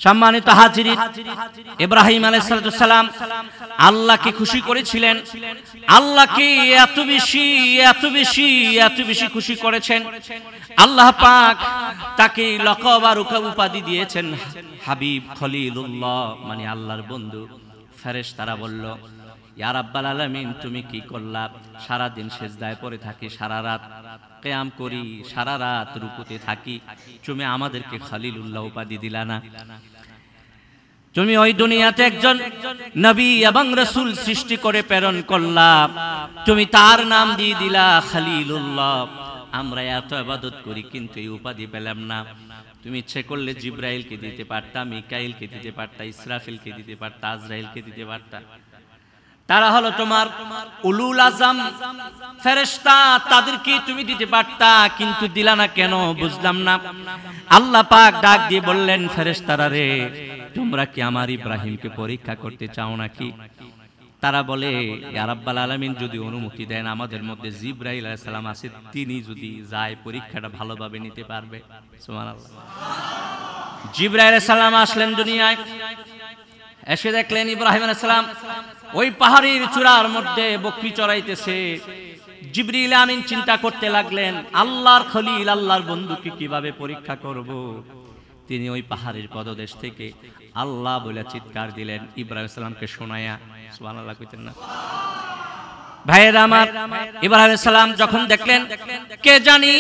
সম্মানিত হাজিরিন, ইব্রাহিম আলাইহিস সালাম আল্লাহকে খুশি করেছিলেন। আল্লাহকে এত বেশি এত বেশি এত বেশি খুশি করেছেন, আল্লাহ পাক তাকে লকব আর উপাধি দিয়েছেন হাবিব খলিলুল্লাহ, মানে আল্লাহর বন্ধু। ফেরেশতারা বলল, ইয়া রাব্বাল আলামিন, তুমি কি করলা? সারা দিন সিজদায় পড়ে থাকি, সারা রাত কিয়াম করি, সারা রাত রুকুতে থাকি, তুমি আমাদেরকে খলিলুল্লাহ উপাধি দিলা না? তুমি ওই দুনিয়াতে একজন নবী এবং রাসূল সৃষ্টি করে প্রেরণ করলা, তুমি তার নাম দিয়ে দিলা খলিলুল্লাহ। আমরা এত ইবাদত করি কিন্তু এই উপাধি পেলাম না। তুমি ইচ্ছে করলে জিবরাইলকে দিতে পারতা, মিকাইলকে দিতে পারতা, ইসরাফিলকে দিতে পারতা, আজরাইলকে দিতে পারতা। তারা হলো তোমার উলুল আজম ফেরেশতা, তাদেরকে তুমি দিতে পারতা, কিন্তু দিলা না কেন? বুঝলাম না। আল্লাহ পাক ডাক দিয়ে বললেন, ফেরেশতারা রে, তোমরা কি আমার ইব্রাহিমকে পরীক্ষা করতে চাও নাকি? তারা বলে, ইয়া রাব্বাল আলামিন, যদি অনুমতি দেন, আমাদের মধ্যে জিবরাইল আলাইহিস সালাম আছে, তিনি যদি যায় পরীক্ষাটা ভালোভাবে নিতে পারবে। সুবহানাল্লাহ। জিবরাইল আলাইহিস সালাম আসলেন দুনিয়ায়, এসে দেখলেন ইব্রাহিম আলাইহিস সালাম ওই পাহাড়ের চূড়ার মধ্যে বকরি চড়াইতেছে। জিবরিল আমিন চিন্তা করতে লাগলেন, আল্লাহর খলিল, আল্লাহর বন্ধুকে কিভাবে পরীক্ষা করব। তিনি ওই পাহাড়ের পদদেশ থেকে আল্লাহ বলে চিৎকার দিলেন, ইব্রাহিম আলাইহিস সালামকে শোনায়া। সুবহানাল্লাহ কইতেন না ভাইয়েরা আমার? ইব্রাহিম আলাইহিস সালাম যখন দেখলেন কে জানি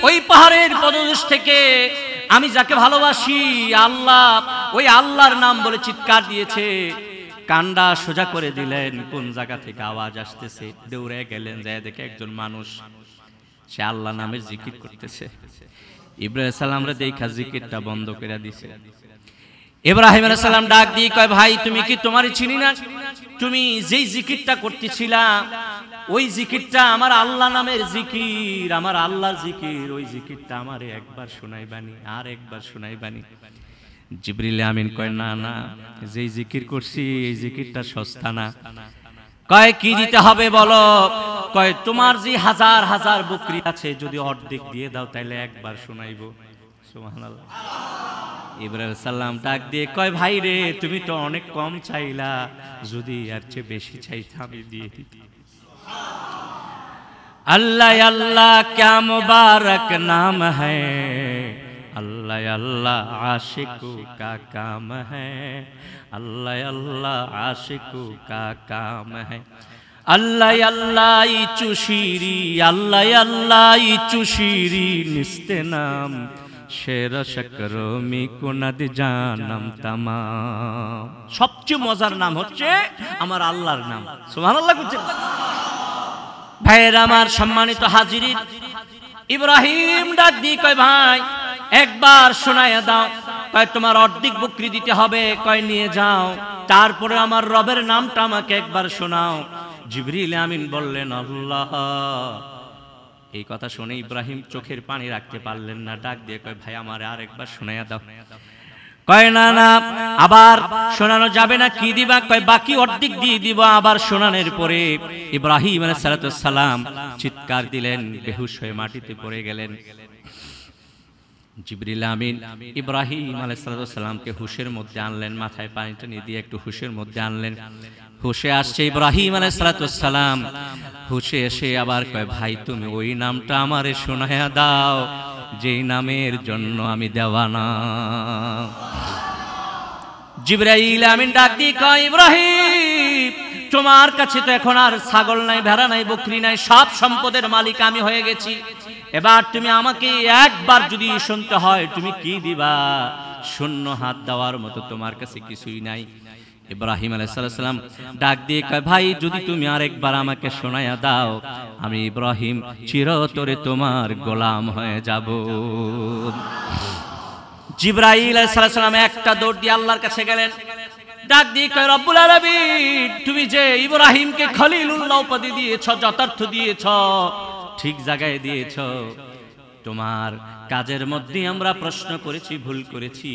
ওই পাহাড়ের পদদেশ থেকে আমি যাকে ভালোবাসি আল্লাহ, ওই আল্লাহর নাম বলে চিৎকার দিয়েছে, কান্ডা সোজা করে দিলেন, কোন জায়গা থেকে আওয়াজ আসতেছে। দৌড়ে গেলেন, যায় দেখে একজন মানুষ, সে আল্লাহ নামের জিকির করতেছে। ইব্রাহিম সালামরা দেখা জিকিরটা বন্ধ করে দিছে। ইব্রাহিম আলাইহিস সালাম ডাক দিয়ে কয়, ভাই তুমি কি তোমারই চিনি না? তুমি যেই জিকিরটা করতেছিলা ওই জিকিরটা আমার আল্লাহ নামের জিকির, আমার আল্লাহর জিকির, ওই জিকিরটা আমারে একবার শোনাইবানি, আর একবার শোনাইবানি। জিবরিল আমিন কয়, না না, যেই জিকির করছি এই জিকিরটা সস্তা না। কয়, কি দিতে হবে বলো? কয়, তোমার যে হাজার হাজার বকরি আছে, যদি অর্ধেক দিয়ে দাও তাহলে একবার শোনাইবো। সুবহানাল্লাহ। ইব্রাহিম সাল্লাম ডাক দিয়ে কয়, ভাই রে, তুমি তো অনেক কম চাইলা, যদি আর চেয়ে বেশি চাইতা আমি দিয়ে দিতাম। अल्लाह अल्लाह क्या मुबारक नाम है, अल्लाह अल्लाह आशिकों का काम है, अल्लाह अल्लाह आशिकों का काम है। अल्लाह अल्लाह चुशीरी, अल्लाह अल्लाह चुशीरी निस्ते नाम, शेर शकरो मी कुनद जानम तमाम। सबचेয়ে মজার নাম হচ্ছে আমার আল্লাহর নাম। সুবহানাল্লাহ করছেন ভাইয়েরা আমার, সম্মানিত হাজিরিন। ইব্রাহিম ডাক দিয়ে কয়, ভাই একবার শোনায়া দাও। কয়, তোমার অর্ধেক বকরি দিতে হবে। কয়, নিয়ে যাও, তারপরে আমার রবের নামটা আমাকে একবার শোনাও। জিবরিল আমিন বললেন, আল্লাহ। এই কথা শুনে ইব্রাহিম চোখের পানি রাখতে পারলেন না, ডাক দিয়ে কয়, ভাই আমার আরেকবার শোনায়া দাও। কয়, না না, আবার শোনানো যাবে না। কি দিবা? কয়, বাকি অর্ধেক দিয়ে দিব। আবার শোনানোর পরে ইব্রাহিম আলাইহিস সালাম চিৎকার দিলেন, বেহুশ হয়ে মাটিতে পড়ে গেলেন। জিবরিল আমিন ইব্রাহিম আলাইহিস সালামকে হুশের মধ্যে আনলেন, মাথায় পানিটা নিয়ে দিয়ে একটু হুশের মধ্যে আনলেন। হুশে আসছে ইব্রাহিম আলাইহিস সালাম। হুশে এসে আবার কয়, ভাই তুমি ওই নামটা আমারে শোনায়া দাও যেই নামের জন্য আমি দেওয়ানা। জিবরাইল আমিন ডাক দিয়ে কয়, ইব্রাহিম তোমার কাছে তো এখন আর ছাগল নাই, ভেড়া নাই, বকরি নাই, সব সম্পদের মালিক আমি হয়ে গেছি। এবার তুমি আমাকে একবার যদি শুনতে হয়, তুমি কি দিবা? শূন্য হাত দেওয়ার মতো তোমার কাছে কিছুই নাই। ইব্রাহিম আলাইহিস সালাম ডাক দিয়ে কয়, ভাই যদি তুমি আরেকবার আমাকে শোনায়া দাও, আমি ইব্রাহিম চিরতরে তোমার গোলাম হয়ে যাব। জিবরাইল আলাইহিস সালাম একটা দৌড় দিয়ে আল্লাহর কাছে গেলেন, ডাক দিয়ে কয়, রব্বুল আলামিন তুমি যে ইব্রাহিমকে খলিলুল্লাহ উপাধি দিয়েছ, যথার্থ দিয়েছ, ঠিক জায়গায় দিয়েছ। তোমার কাজের মধ্যে আমরা প্রশ্ন করেছি, ভুল করেছি।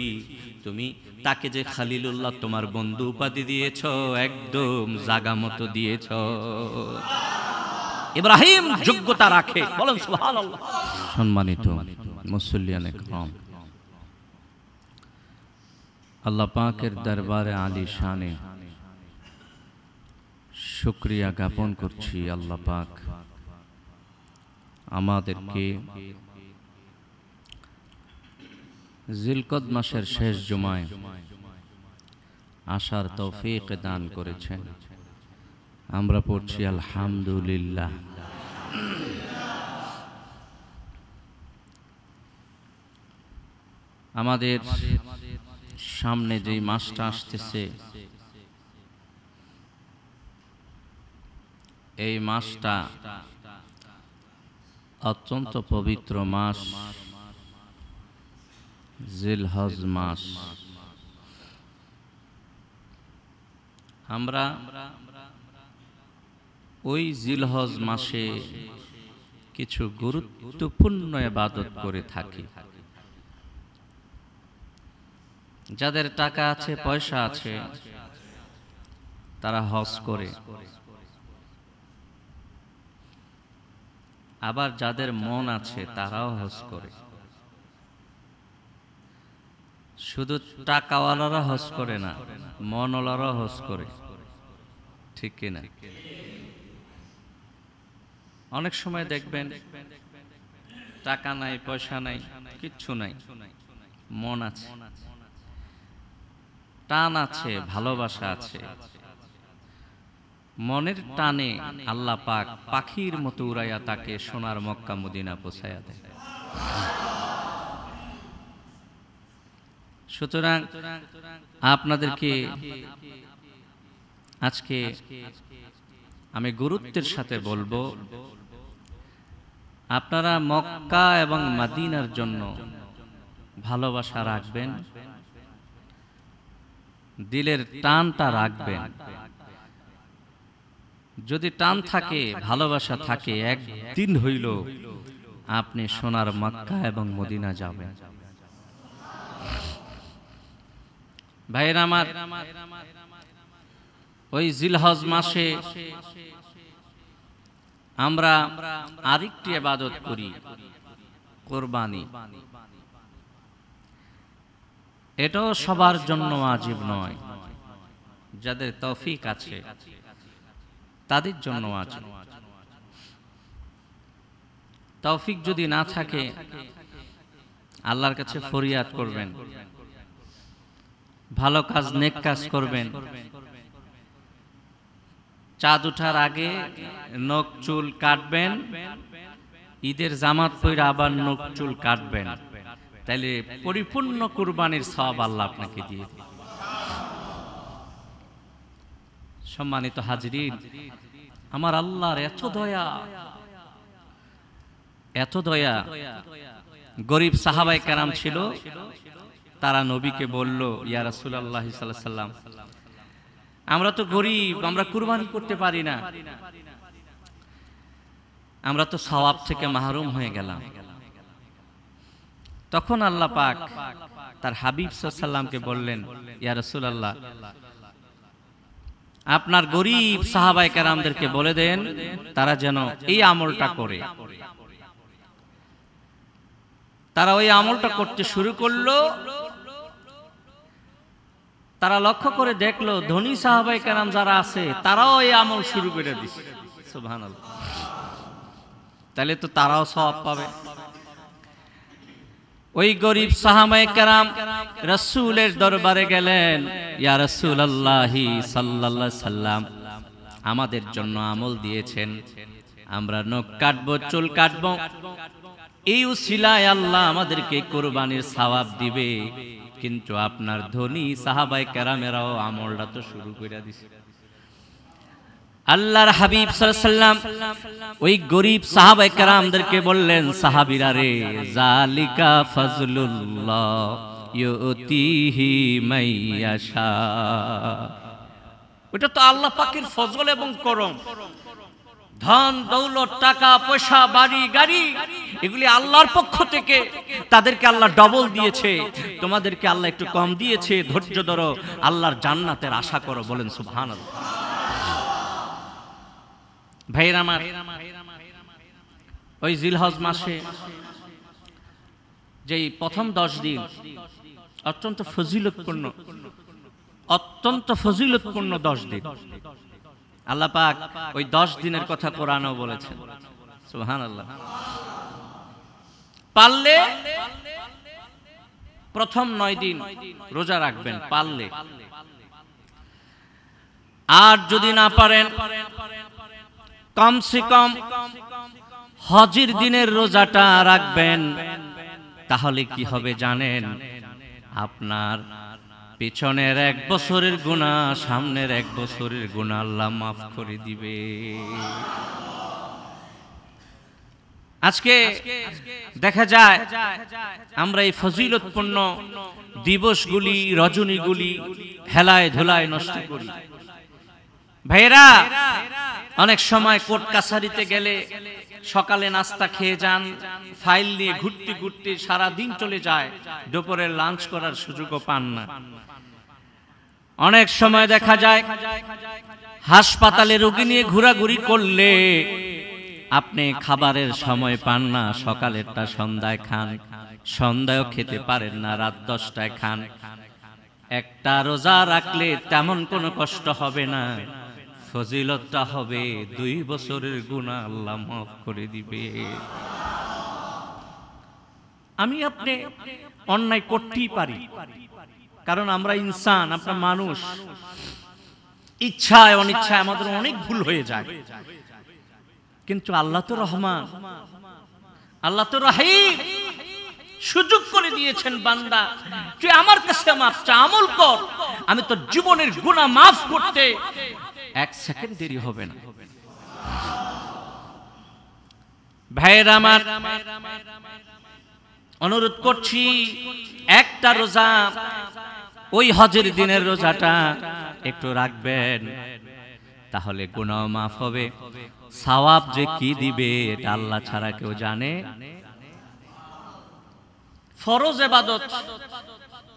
তুমি তাকে যে খলিলুল্লাহ তোমার বন্ধু উপাধি দিয়েছ, একদম জায়গা মতো দিয়েছ। ইব্রাহিম যোগ্যতা রাখে, বলেন সুবহানাল্লাহ। সম্মানিত মুসল্লিয়ানে কিরাম, আল্লাহ পাকের দরবারে আলী শানে শুকরিয়া জ্ঞাপন করছি। আল্লাহ পাক আমাদেরকে জিলকদ মাসের শেষ জুমায় আসার তৌফিক দান করেছেন। আমরা পড়ছি আলহামদুলিল্লাহ। আমাদের সামনে যে মাসটা আসতেছে, এই মাসটা অত্যন্ত পবিত্র মাস, জিলহজ মাস। আমরা ওই জিলহজ মাসে কিছু গুরুত্বপূর্ণ ইবাদত করে থাকি। যাদের টাকা আছে, পয়সা আছে, তারা হজ করে। আবার যাদের মন আছে তারাও হজ করে। শুধু টাকাওয়ালারা হজ করে না, মনওয়ালারাও হজ করে, ঠিক কিনা? অনেক সময় দেখবেন টাকা নাই, পয়সা নাই, কিচ্ছু নাই, মন আছে, টান আছে, ভালোবাসা আছে। মনের টানে আল্লাহ পাক পাখির মতো উড়াইয়া তাকে সোনার মক্কা মদিনা পৌঁছাইয়া দেয়। সুতরাং আপনাদেরকে আজকে আমি গুরুত্বের সাথে বলবো, আপনারা মক্কা এবং মদিনার জন্য ভালোবাসা রাখবেন, দিলের টানটা রাখবেন। যদি টান থাকে, ভালোবাসা থাকে, একদিন হইল আপনি সোনার মক্কা এবং মদিনা যাবেন। ভাইরা আমার, ওই জিলহজ মাসে আমরা আরেকটি ইবাদত করি, কুরবানি। এটাও সবার জন্য ওয়াজিব নয়, যাদের তৌফিক আছে তাদের জন্য ওয়াজিব। তৌফিক যদি না থাকে, আল্লাহর কাছে ফরিয়াদ করবেন, ভালো কাজ, নেক কাজ করবেন। চাঁদ ওঠার আগে নখ চুল কাটবেন, ঈদের জামাত পরে আবার নখ চুল কাটবেন, তাইলে পরিপূর্ণ কুরবানির সওয়াব আল্লাহ আপনাকে দিয়ে দিবেন। সম্মানিত হাজরিন, আমার আল্লাহর এত দয়া, এত দয়া। গরিব সাহাবায়ে কেরাম ছিল, তারা নবীকে বলল, ইয়া রাসূলুল্লাহ সাল্লাল্লাহু আলাইহি সাল্লাম, আমরা তো গরিব, আমরা কুরবানি করতে পারি না, আমরা তো সওয়াব থেকে মাহরুম হয়ে গেলাম। তখন আল্লাহ পাক তার হাবিব সাল্লাল্লাহু আলাইহি সাল্লামকে বললেন, ইয়া রাসূলুল্লাহ, আপনার গরিব সাহাবায়ে কেরামদেরকে বলে দেন, তারা যেন এই আমলটা করে। তারা ওই আমলটা করতে শুরু করলো। তারা লক্ষ্য করে দেখলো, ধনী সাহাবায়ে কেরাম যারা আছে তারাও এই আমল শুরু করে দিছে। সুবহানাল্লাহ। তাহলে তো তারাও সওয়াব পাবে। ওই গরিব সাহাবায়ে কেরাম রাসূলের দরবারে গেলেন, ইয়া রাসূলুল্লাহ সাল্লাল্লাহু আলাইহি সাল্লাম, আমাদের জন্য আমল দিয়েছেন, আমরা নখ কাটবো, চুল কাটবো, এই উসিলায় আল্লাহ আমাদেরকে কুরবানির সওয়াব দিবে। কিন্তু আপনার ধনী সাহাবায়ে কেরামেরাও আমলটা তো শুরু করে দিছে। আল্লাহর হাবিব সাল্লাল্লাহু আলাইহি সাল্লাম ওই গরিব সাহাবায়ে কেরামদেরকে বললেন, সাহাবীরা রে, জালিকা ফাজলুল্লাহ ইউতিহি মাইয়াশা, ওটা তো আল্লাহ পাকের ফজল এবং করম। ধন দৌলত, টাকা পয়সা, বাড়ি গাড়ি, এগুলি আল্লাহর পক্ষ থেকে, তাদেরকে আল্লাহ ডবল দিয়েছে, তোমাদেরকে আল্লাহ একটু কম দিয়েছে। ধৈর্য ধরো, আল্লাহর জান্নাতের আশা করো। বলেন সুবহানাল্লাহ। ভাইরা আমার, ওই জিলহজ মাসে যেই প্রথম 10 দিন অত্যন্ত ফজিলতপূর্ণ 10 দিন। আল্লাহ পাক ওই 10 দিনের কথা কোরআনেও বলেছেন। সুবহানাল্লাহ। পারলে প্রথম 9 দিন রোজা রাখবেন পারলে, আর যদি না পারেন কমসে কম হজের দিনের রোজাটা রাখবেন। তাহলে কি হবে জানেন? আপনার পিছনের 1 বছরের গুনাহ, সামনের 1 বছরের গুনাহ আল্লাহ মাফ করে দিবে। আজকে দেখা যায় আমরা এই ফজিলতপূর্ণ দিবসগুলি, রজনীগুলি হেলায় ধুলায় নষ্ট করি। ভাইরা, অনেক সময় কোর্ট কাছারিতে গেলে সকালে নাস্তা খেয়ে যান, ফাইল নিয়ে ঘুরতে ঘুরতে সারা দিন চলে যায়, দুপুরের লাঞ্চ করার সুযোগও পান না। অনেক সময় দেখা যায় হাসপাতালে রোগী নিয়ে ঘোরাঘুরি করলে আপনি খাবারের সময় পান না, সকালেরটা সন্ধ্যায় খান, সন্ধ্যায়ও খেতে পারেন না, রাত 10টায় খান। একটা রোজা রাখলে তেমন কোনো কষ্ট হবে না, ফজিলতটা হবে 2 বছরের গুনাহ আল্লাহ মাফ করে দিবে। আমি আপনি অন্যায় করতেই পারি, কারণ আমরা ইনসান, আমরা মানুষ, ইচ্ছায় অনিচ্ছায় আমাদের অনেক ভুল হয়ে যায়। কিন্তু আল্লাহ তো রহমান, আল্লাহ তো রহিম, সুযোগ করে দিয়েছেন বান্দা তুই আমার কাছে মাফ চা, আমল কর, আমি তোর জীবনের গুনাহ মাফ করতে 1 সেকেন্ড দেরি হবে না। ভাইরা আমার, অনুরোধ করছি একটা রোজা, ওই হজের দিনের রোজাটা একটু রাখবেন, তাহলে গুনাহ মাফ হবে। সওয়াব যে কি দিবে এটা আল্লাহ ছাড়া কেউ জানে। ফরজ ইবাদত,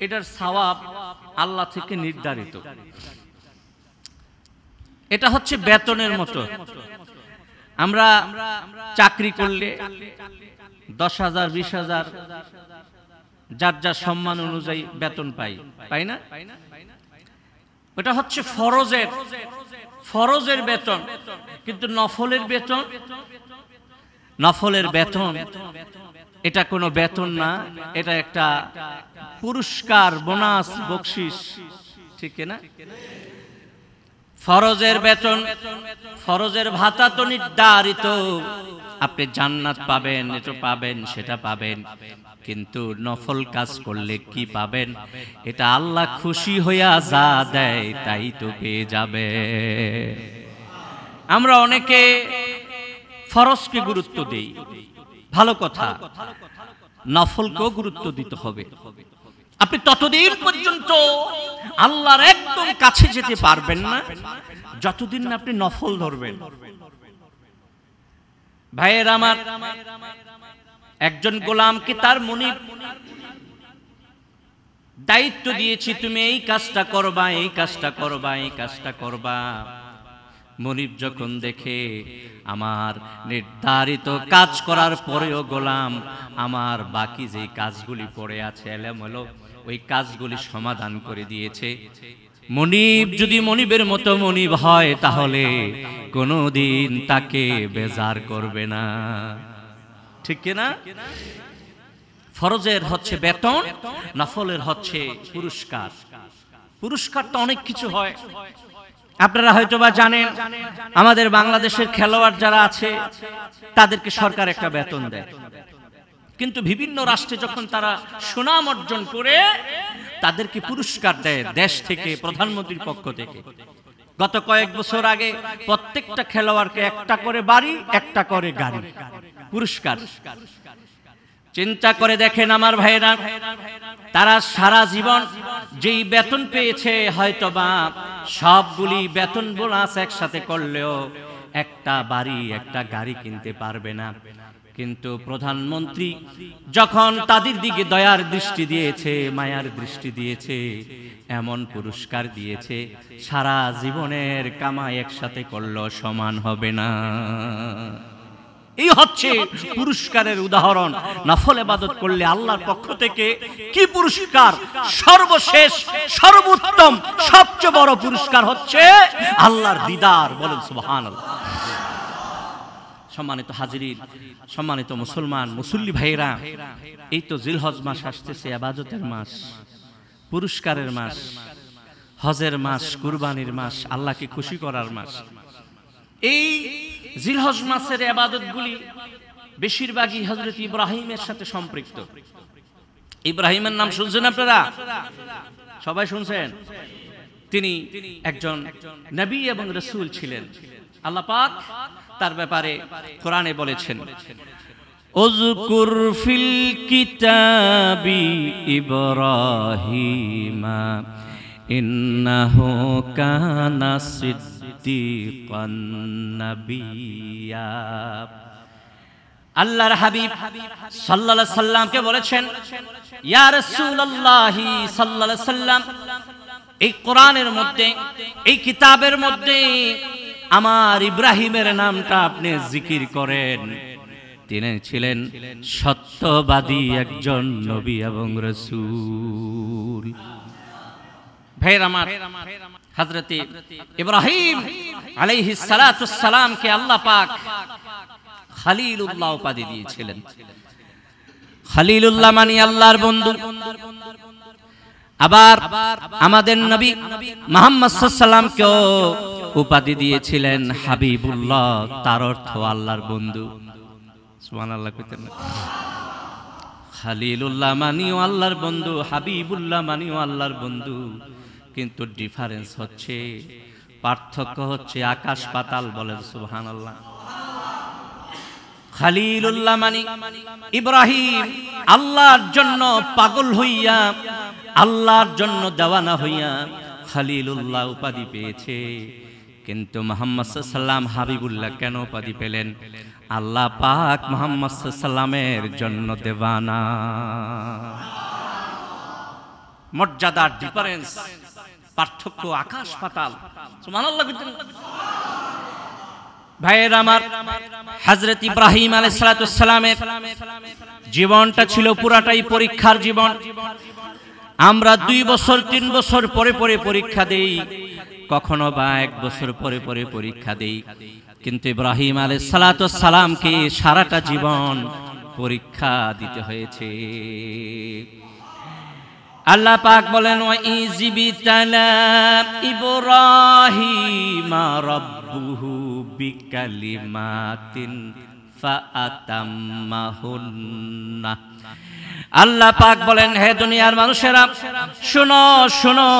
এটার সওয়াব আল্লাহ থেকে নির্ধারিত। এটা হচ্ছে বেতনের মতো। আমরা চাকরি করলে 10,000 20,000 যার যার সম্মান অনুযায়ী বেতন পাই না? এটা হচ্ছে ফরজের বেতন। কিন্তু নফলের বেতন এটা কোনো বেতন না, এটা একটা পুরস্কার, বোনাস, বকশিশ, ঠিক না? ফরজের বেতন, ফরজের ভাতা তো নির্ধারিত, আপনি জান্নাত পাবেন, এটা পাবেন, সেটা পাবেন। কিন্তু নফল কাজ করলে কি পাবেন? এটা আল্লাহ খুশি হইয়া যা দেয় তাই তো পেয়ে যাবে। আমরা অনেকে ফরজকে গুরুত্ব দেই, ভালো কথা, নফলকেও গুরুত্ব দিতে হবে। আপনি ততদিন পর্যন্ত আল্লাহর একদম কাছে যেতে পারবেন না যতদিন না আপনি নফল ধরবেন। ভাইয়ের আমার, একজন গোলামকে তার মুনিব দায়িত্ব দিয়েছি, তুমি এই কাজটা করবা, এই কাজটা করবা, এই কাজটা করবা। মুনিব যখন দেখে আমার নির্ধারিত কাজ করার পরেও গোলাম আমার বাকি যে কাজগুলি পড়ে আছে এলোমেলো, ওই কাজগুলি সমাধান করে দিয়েছে, মুনিব যদি মনিবের মতো মনিব হয় তাহলে কোনোদিন তাকে বেজার করবে না, ঠিক না? ফরজের হচ্ছে বেতন, নফলের হচ্ছে পুরস্কার। পুরস্কার তো অনেক কিছু হয়। আপনারা হয়তোবা জানেন আমাদের বাংলাদেশের খেলোয়াড় যারা আছে তাদেরকে সরকার একটা বেতন দেয়, কিন্তু বিভিন্ন রাষ্ট্রে যখন তারা সুনাম অর্জন করে তাদেরকে পুরস্কার দেয় দেশ থেকে, প্রধানমন্ত্রীর পক্ষ থেকে। গত কয়েক বছর আগে প্রত্যেকটা খেলোয়াড়কে একটা করে বাড়ি, একটা করে গাড়ি পুরস্কার। চিন্তা করে দেখেন আমার ভাইরা, তারা সারা জীবন যেই বেতন পেয়েছে হয়তোবা সবগুলি বেতন বোনাস একসাথে করলেও একটা বাড়ি, একটা গাড়ি কিনতে পারবে না। কিন্তু প্রধানমন্ত্রী যখন তাদের দিকে দয়ার দৃষ্টি দিয়েছে, মায়ার দৃষ্টি দিয়েছে, এমন পুরস্কার দিয়েছে সারা জীবনের কামাই একসাথে করলেও সমান হবে না। এই হচ্ছে পুরস্কারের উদাহরণ। নফল ইবাদত করলে আল্লাহর পক্ষ থেকে কি পুরস্কার? সর্বশেষ, সর্বোত্তম, সবচেয়ে বড় পুরস্কার হচ্ছে আল্লাহর দিদার। বলেন সুবহানাল্লাহ। সম্মানিত হাজিরিন, সম্মানিত মুসলমান মুসল্লি ভাইরা, এই তো জিলহজ মাস আসতেছে, ইবাদতের মাস, পুরস্কারের মাস, হজের মাস, কুরবানির মাস, আল্লাহকে খুশি করার মাস। এই জিলহজ মাসের ইবাদতগুলি বেশিরভাগই হযরত ইব্রাহিমের সাথে সম্পৃক্ত। ইব্রাহিমের নাম শুনছেন আপনারা? সবাই শুনছেন? তিনি একজন নবী এবং রাসূল ছিলেন। আল্লাহ পাক তার ব্যাপারে কোরআনে বলেছেন, উযকুর ফিল কিতাবি ইব্রাহিমা ইন্নাহু কানা সিদ্দিকান নাবিয়্যা। আল্লাহর হাবিব সাল্লাল্লাহু আলাইহি সাল্লামকে বলেছেন, ইয়া রাসূলুল্লাহ সাল্লাল্লাহু আলাইহি সাল্লাম, এই কোরআনের মধ্যে, এই কিতাবের মধ্যে আমার ইব্রাহিমের নামটা আপনি জিকির করেন। তিনি ছিলেন সত্যবাদী একজন নবী এবং রাসূল। ভাইরা আমার, হযরত ইব্রাহিম আলাইহিস সালাতুস সালামকে আল্লাহ পাক খলিলুল্লাহ উপাধি দিয়েছিলেন। খলিলুল্লাহ মানে আল্লাহর বন্ধু। আবার আমাদের নবী মুহাম্মদ সাল্লাল্লাহু আলাইহি সাল্লামকেও উপাধি দিয়েছিলেন হাবিবুল্লাহ, তার অর্থ আল্লাহর বন্ধু। সুবহানাল্লাহ কইতেন না? খলিলুল্লাহ মানিও আল্লাহর বন্ধু, হাবিবুল্লাহ মানিও আল্লাহর বন্ধু, কিন্তু ডিফারেন্স হচ্ছে, পার্থক্য হচ্ছে আকাশ পাতাল। বলেন সুবহানাল্লাহ। খলিলুল্লাহ মানে ইব্রাহিম আল্লাহর জন্য পাগল হইয়া, আল্লাহর জন্য দেওয়ানা হইয়া খলিলুল্লাহ উপাধি পেয়েছে। কিন্তু মুহাম্মদ সাল্লাল্লাহু আলাইহি সাল্লাম হাবিবুল্লাহ কেন উপাধি পেলেন? আল্লাহ পাক মুহাম্মদ সাল্লাল্লাহু আলাইহি সাল্লামের জন্য দেওয়ানা। মর্যাদার ডিফারেন্স, পার্থক্য আকাশ পাতাল। সুবহানাল্লাহ। ভাইয়ের আমার, হযরত ইব্রাহিম আলাইহিস সালাতুস সালামের জীবনটা ছিল পুরাটাই পরীক্ষার জীবন। আমরা 2 বছর 3 বছর পরে পরে পরীক্ষা দেই, কখনো বা 1 বছর পরে পরে পরীক্ষা দেই, কিন্তু ইব্রাহিম আলাইহিস সালাতুস সালামকে সারাটা জীবন পরীক্ষা দিতে হয়েছে। আল্লাহ পাক বলেন, ওয়া ইযবিতালা ইব্রাহিমা রাব্বুহু বিকালিমাতিন ফাআতাম্মাহুন্না। আল্লাহ পাক বলেন, হে দুনিয়ার মানুষেরা, শোনো শোনো,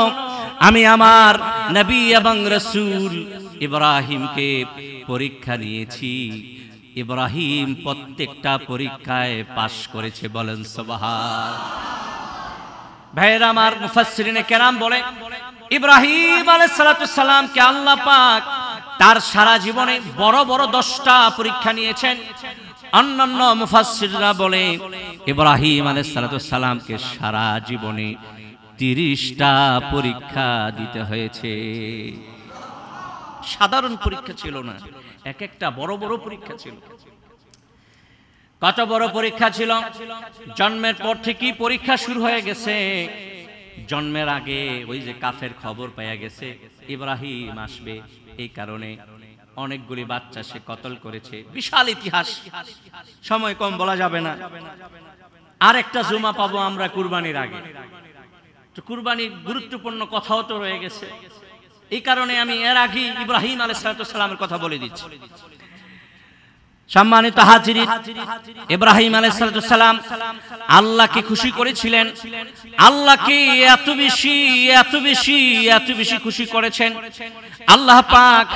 আমি আমার নবী এবং রাসূল ইব্রাহিমকে পরীক্ষা নিয়েছি। ইব্রাহিম প্রত্যেকটা পরীক্ষায় পাশ করেছে। বলেন সুবহানাল্লাহ। ভাইরা আমার, মুফাসসিরিনে কেরাম বলে, ইব্রাহিম আলাইহিস সালাতুস সালামকে আল্লাহ পাক তার সারা জীবনে বড় বড় 10টা পরীক্ষা নিয়েছেন। অন্যান্য মুফাসসিররা বলে ইব্রাহিম আলাইহিস সালাতুস সালামকে সারা জীবনে 30টা পরীক্ষা দিতে হয়েছে। সাধারণ পরীক্ষা ছিল না, এক একটা বড় বড় পরীক্ষা ছিল। কত বড় পরীক্ষা ছিল! জন্মের পর থেকেই পরীক্ষা শুরু হয়ে গেছে। জন্মের আগে ওই যে কাফের খবর পাওয়া গেছে ইব্রাহিম আসবে, এই কারণে অনেকগুলি বাচ্চা সে কতল করেছে। বিশাল ইতিহাস, সময় কম, বলা যাবে না। আর একটা জুমা পাবো আমরা কুরবানির আগে, তো কুরবানির গুরুত্বপূর্ণ কথাও তো রয়ে গেছে। এই কারণে আমি এর আগে ইব্রাহিম আলাইহিস সালামের কথা বলে দিচ্ছি। সম্মানিত হাজিরিন, ইব্রাহিম আলাইহিস সালাম আল্লাহকে খুশি করেছিলেন। আল্লাহকে এত বেশি এত বেশি এত বেশি খুশি করেছেন, আল্লাহ পাক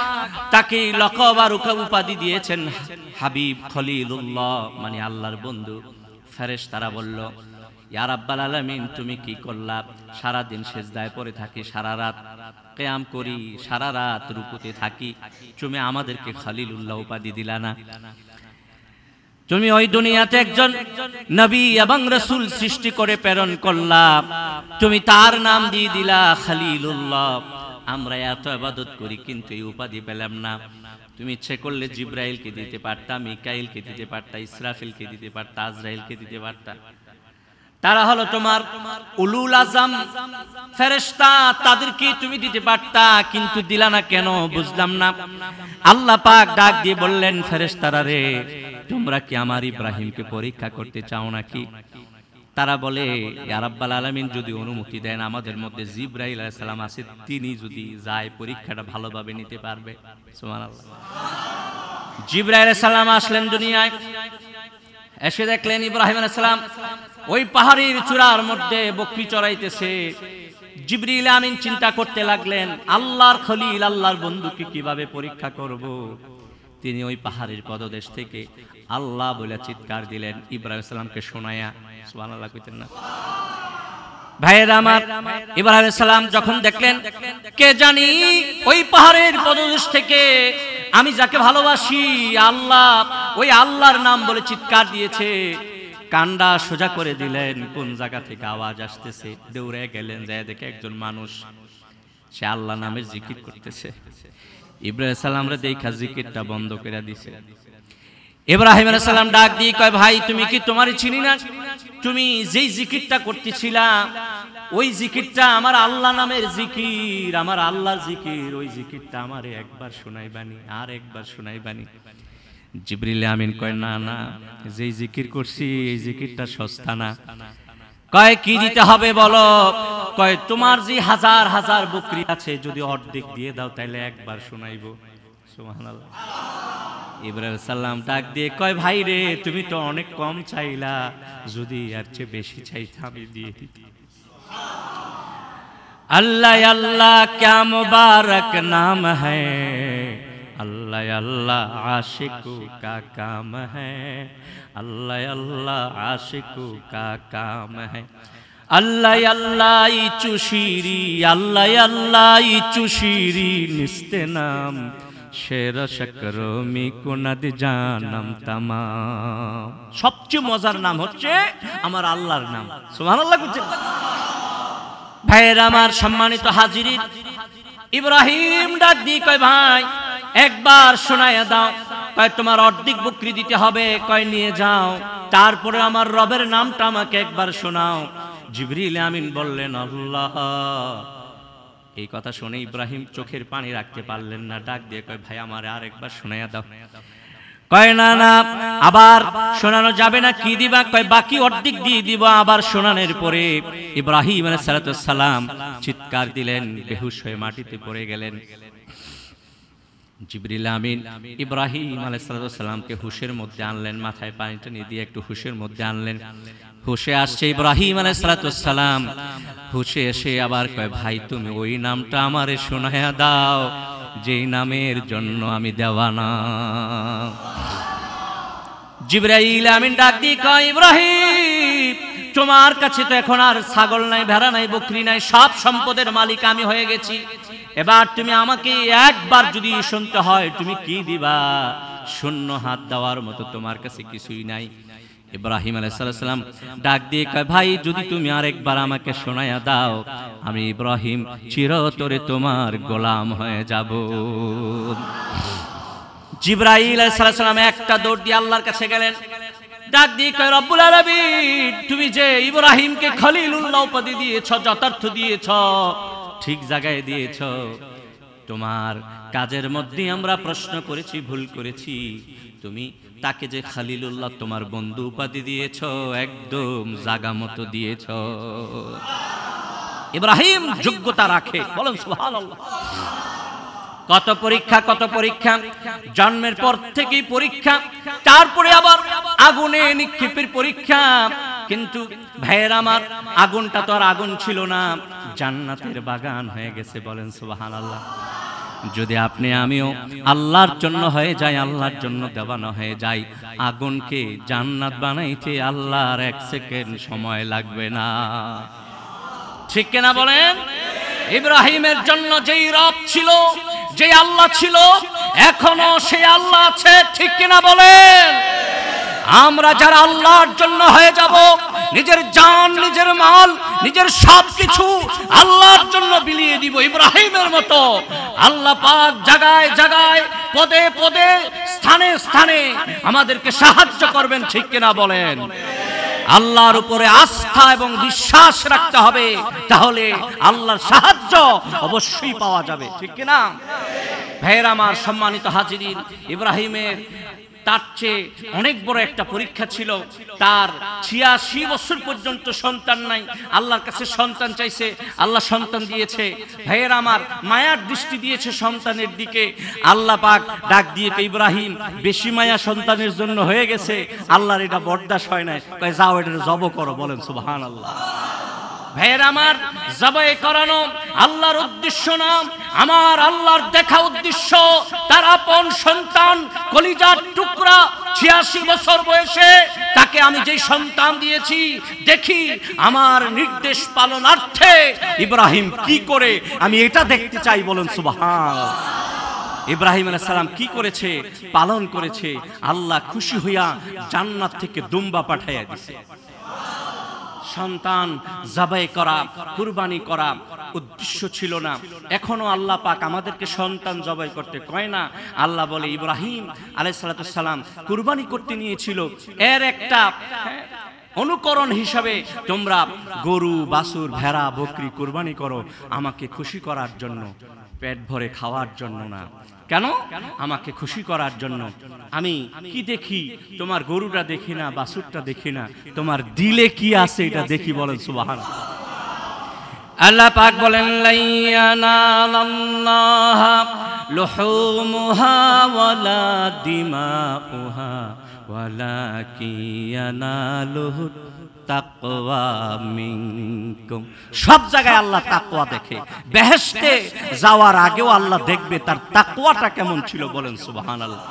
তাকে লকব আর উপাধি দিয়েছেন হাবিব, খলিলুল্লাহ মানে আল্লাহর বন্ধু। ফেরেশতারা বলল, ইয়া রাব্বাল আলামিন, তুমি কি করলা? সারা দিন সিজদায় পড়ে থাকি, সারা রাত কিয়াম করি, সারা রাত রুকুতে থাকি, তুমি আমাদেরকে খলিলুল্লাহ উপাধি দিলা না? তুমি ওই দুনিয়াতে একজন নবী এবং রাসূল সৃষ্টি করে প্রেরণ করলা, তুমি তার নাম দিয়ে দিলা খলিলুল্লাহ। আমরা এত ইবাদত করি কিন্তু এই উপাধি পেলাম না। তুমি ইচ্ছে করলে জিব্রাইলকে দিতে পারতা, মিকাইলকে দিতে পারতা, ইসরাফিলকে দিতে পারতা, আজরাইলকে দিতে পারতা। তারা হলো তোমার উলুল আজম ফেরেশতা, তাদেরকে তুমি দিতে পারতা, কিন্তু দিলা না কেন বুঝলাম না। আল্লাহ পাক ডাক দিয়ে বললেন, ফেরেশতারা রে, তোমরা কি আমার ইব্রাহিমকে পরীক্ষা করতে চাও নাকি? তারা বলে, ইয়া রাব্বাল আলামিন যদি অনুমতি দেন, আমাদের মধ্যে জিবরাইল আলাইহিস সালাম আছে, তিনি যদি যায় পরীক্ষাটা ভালোভাবে নিতে পারবে। সুবহানাল্লাহ। জিবরাইল আলাইহিস সালাম আসলেন দুনিয়ায়, এসে দেখলেন ইব্রাহিম আলাইহিস সালাম ওই পাহাড়ের চূড়ার মধ্যে বকরি চড়াইতেছে। জিবরিল আমিন চিন্তা করতে লাগলেন, আল্লাহর খলিল, আল্লাহর বন্ধুকে কিভাবে পরীক্ষা করব। তিনি ওই পাহাড়ের পদদেশ থেকে আল্লাহ বলে চিৎকার দিলেন, ইব্রাহিম আলাইহিস সালামকে শোনায়া। সুবহানাল্লাহ কইতেন না ভাইয়েরা আমার? ইব্রাহিম আলাইহিস সালাম যখন দেখলেন কে জানি ওই পাহাড়ের পদদেশ থেকে আমি যাকে ভালোবাসি আল্লাহ, ওই আল্লাহর নাম বলে চিৎকার দিয়েছে, কান্ডা সোজা করে দিলেন, কোন জায়গা থেকে আওয়াজ আসতেছে। দৌড়ে গেলেন, যায় দেখে একজন মানুষ, সে আল্লাহ নামের জিকির করতেছে। ইব্রাহিম সালামরা দেখা জিকিরটা বন্ধ করে দিছে। ইব্রাহিম আলাইহিস সালাম ডাক দিয়ে কয়, ভাই তুমি কি তোমারই চিনি না? তুমি যেই জিকিরটা করতেছিলা ওই জিকিরটা আমার আল্লাহ নামের জিকির, আমার আল্লাহর জিকির, ওই জিকিরটা আমারে একবার শোনাইবানি, আর একবার শোনাইবানি। জিবরিল আমিন কয়, না না, যেই জিকির করছি এই জিকিরটা সস্তা না। কয় কি দিতে হবে বলো? কয় তোমার যে হাজার হাজার বকরি আছে, যদি অর্ধেক দিয়ে দাও তাহলে একবার শোনাইবো। সুবহানাল্লাহ। ইব্রাহিম সাল্লাম ডাক দিয়ে কয়, ভাই রে, তুমি তো অনেক কম চাইলা, যদি আর চেয়ে বেশি চাইতে আমি দিয়ে দিতাম। अल्लाह अल्लाह क्या मुबारक नाम है, अल्लाह अल्लाह आशिकों का काम है, अल्लाह अल्लाह आशिकों का काम है। अल्लाह अल्लाह चुशीरी, अल्लाह अल्लाह चुशीरी निस्ते नाम, शेर शकरो मी कुनद जानम तमाम। सबचेয়ে মজার নাম হচ্ছে আমার আল্লাহর নাম। সুবহানাল্লাহ। ভাইয়েরা আমার, সম্মানিত হাজিরিন, ইব্রাহিম ডাক দিয়ে কয়, ভাই একবার শোনায়া দাও। কয় তোমার অর্ধেক বকরি দিতে হবে। কয় নিয়ে যাও, তারপরে আমার রবের নামটা আমাকে একবার শোনাও। জিবরিল আমিন বললেন, আল্লাহ। এই কথা শুনে ইব্রাহিম চোখের পানি রাখতে পারলেন না, ডাক দিয়ে কয়, ভাই আমারে আরেকবার শোনায়া দাও। কয় না না, আবার শোনানো যাবে না। কি দিবা? কয় বাকি অর্ধেক দিয়ে দিব। আবার শোনানোর পরে ইব্রাহিম আলাইহিস সালাম চিৎকার দিলেন, বেহুশ হয়ে মাটিতে পড়ে গেলেন। জিবরিল আমিন ইব্রাহিম আলাইহিস সালামকে হুশের মধ্যে আনলেন, মাথায় পানিটা নিয়ে দিয়ে একটু হুশের মধ্যে আনলেন। হুশে আসছে ইব্রাহিম আলাইহিস সালাম। হুশে এসে আবার কয়, ভাই তুমি ওই নামটা আমারে শোনায়া দাও যেই নামের জন্য আমি দেওয়ানা। জিবরাইল আমিন ডাক দিয়ে কয়, ইব্রাহিম তোমার কাছে তো এখন আর ছাগল নাই, ভেড়া নাই, বকরি নাই, সব সম্পদের মালিক আমি হয়ে গেছি। এবার তুমি আমাকে একবার যদি শুনতে হয়, তুমি কি দিবা? শূন্য হাত দেওয়ার মতো তোমার কাছে কিছুই নাই। ইব্রাহিম আলাইহিস সালাম ডাক দিয়ে কয়, ভাই যদি তুমি আরেকবার আমাকে শোনায়া দাও, আমি ইব্রাহিম চিরতরে তোমার গোলাম হয়ে যাব। জিবরাইল আলাইহিস সালাম একটা দৌড় দিয়ে আল্লাহর কাছে গেলেন, ডাক দিয়ে কয়, রব্বুল আলামিন তুমি যে ইব্রাহিমকে খলিলুল্লাহ উপাধি দিয়েছ, যথার্থ দিয়েছ, ঠিক জায়গায় দিয়েছ। তোমার কাজের মধ্যে আমরা প্রশ্ন করেছি, ভুল করেছি। তুমি তাকে যে খলিলুল্লাহ তোমার বন্ধু উপাধি দিয়েছ, একদম জায়গা মতো দিয়েছ। ইব্রাহিম যোগ্যতা রাখে, বলেন সুবহানাল্লাহ। কত পরীক্ষা, কত পরীক্ষা, জন্মের পর থেকেই পরীক্ষা, তারপরে আবার আগুনে নিক্ষেপের পরীক্ষা। কিন্তু ভাইয়ের আমার, আগুনটা তো আর আগুন ছিল না, জান্নাতের বাগান হয়ে গেছে। বলেন সুবহানাল্লাহ। যদি আপনি আমিও আল্লাহর জন্য হয়ে যাই, আল্লাহর জন্য দেওয়ানো হয়ে যাই, আগুনকে জান্নাত বানাইতে আল্লাহর এক সেকেন্ড সময় লাগবে না। ঠিক কিনা বলেন? ইব্রাহিমের জন্য যেই রব ছিল, যে আল্লাহ ছিল, এখনো সেই আল্লাহ আছে। ঠিক কিনা বলেন? আমরা যারা আল্লাহর জন্য হয়ে যাব, নিজের জান, নিজের মাল, নিজের সবকিছু আল্লাহর জন্য বিলিয়ে দিব, ইব্রাহিমের মতো আল্লাহ পাক জায়গায় জায়গায় পদে পদে স্থানে স্থানে আমাদেরকে সাহায্য করবেন, ঠিক কিনা বলেন? আল্লাহর উপরে আস্থা এবং বিশ্বাস রাখতে হবে, তাহলে আল্লাহর সাহায্য অবশ্যই পাওয়া যাবে, ঠিক কিনা? ভাইয়েরা আমার, সম্মানিত হাজিরিন, ইব্রাহিমের তার চেয়ে অনেক বড় একটা পরীক্ষা ছিল। তার ৮৬ বছর পর্যন্ত সন্তান নাই, আল্লাহর কাছে সন্তান চাইছে, আল্লাহ সন্তান দিয়েছে। ভাইয়েরা আমার, মায়ার দৃষ্টি দিয়েছে সন্তানের দিকে। আল্লাহ পাক ডাক দিয়ে ইব্রাহিম, বেশি মায়া সন্তানের জন্য হয়ে গেছে, আল্লাহর এটা বরদাস্ত হয় না, কয় যাও এটা জব করো। বলেন সুবহানাল্লাহ। ভাইয়েরা আমার, জবাই করানো আল্লাহর উদ্দেশ্য না, আমার আল্লাহর দেখা উদ্দেশ্য। তার আপন সন্তান, কলিজার টুকরা, ৮৬ বছর বয়সে তাকে আমি যেই সন্তান দিয়েছি, দেখি আমার নির্দেশ পালনার্থে ইব্রাহিম কি করে, আমি এটা দেখতে চাই। বলেন সুবহানাল্লাহ। ইব্রাহিম আলাইহিস সালাম কি করেছে, পালন করেছে। আল্লাহ খুশি হইয়া জান্নাত থেকে দুম্বা পাঠাইয়া দিয়েছে। সন্তান জবাই করা, কুরবানি করা উদ্দেশ্য ছিল না। এখনো আল্লাহ পাক আমাদেরকে সন্তান জবাই করতে কয় না। আল্লাহ বলে, ইব্রাহিম আলাইহিস সালাম কুরবানি করতে নিয়েছিল, এর একটা অনুকরণ হিসাবে তোমরা গরু, বাছুর, ভেড়া, বকরি কুরবানি করো, আমাকে খুশি করার জন্য, পেট ভরে খাওয়ার জন্য না। কেন? আমাকে খুশি করার জন্য। আমি কি দেখি? তোমার গরুটা দেখি না, বাছুরটা দেখি না, তোমার দিলে কি আছে এটা দেখি। বলেন সুবহানাল্লাহ। আল্লাহ পাক বলেন, লাইয়ানালাল্লাহা লুহুমুহা ওয়ালা দিমাউহা ওয়ালাকিয়ানালুহু তাকওয়া মিনকুম। সব জায়গায় আল্লাহ তাকওয়া দেখে। বেহেশতে যাওয়ার আগেও আল্লাহ দেখবে তার তাকওয়াটা কেমন ছিল। বলেন সুবহানাল্লাহ।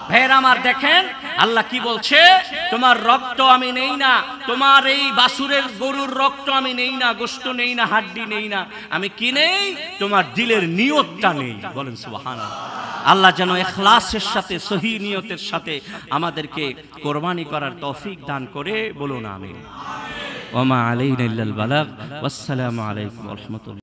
ভাইয়েরা আমার, দেখেন আল্লাহ কি বলছে, তোমার রক্ত আমি নেই না, তোমার এই বাছুরের গরুর রক্ত আমি নেই না, গোশত নেই না, হাড্ডি নেই না, আমি কি নেই? তোমার দিলের নিয়তটা নেই। বলেন সুবহানাল্লাহ। আল্লাহ যেন ইখলাসের সাথে, সহি নিয়তের সাথে আমাদেরকে কোরবানি করার তৌফিক দান করে। বলুন আমিন। ওয়া মা আলাইনা ইল্লাল বালাগ। ওয়াসসালামু আলাইকুম ওয়া রাহমাতুল্লাহ।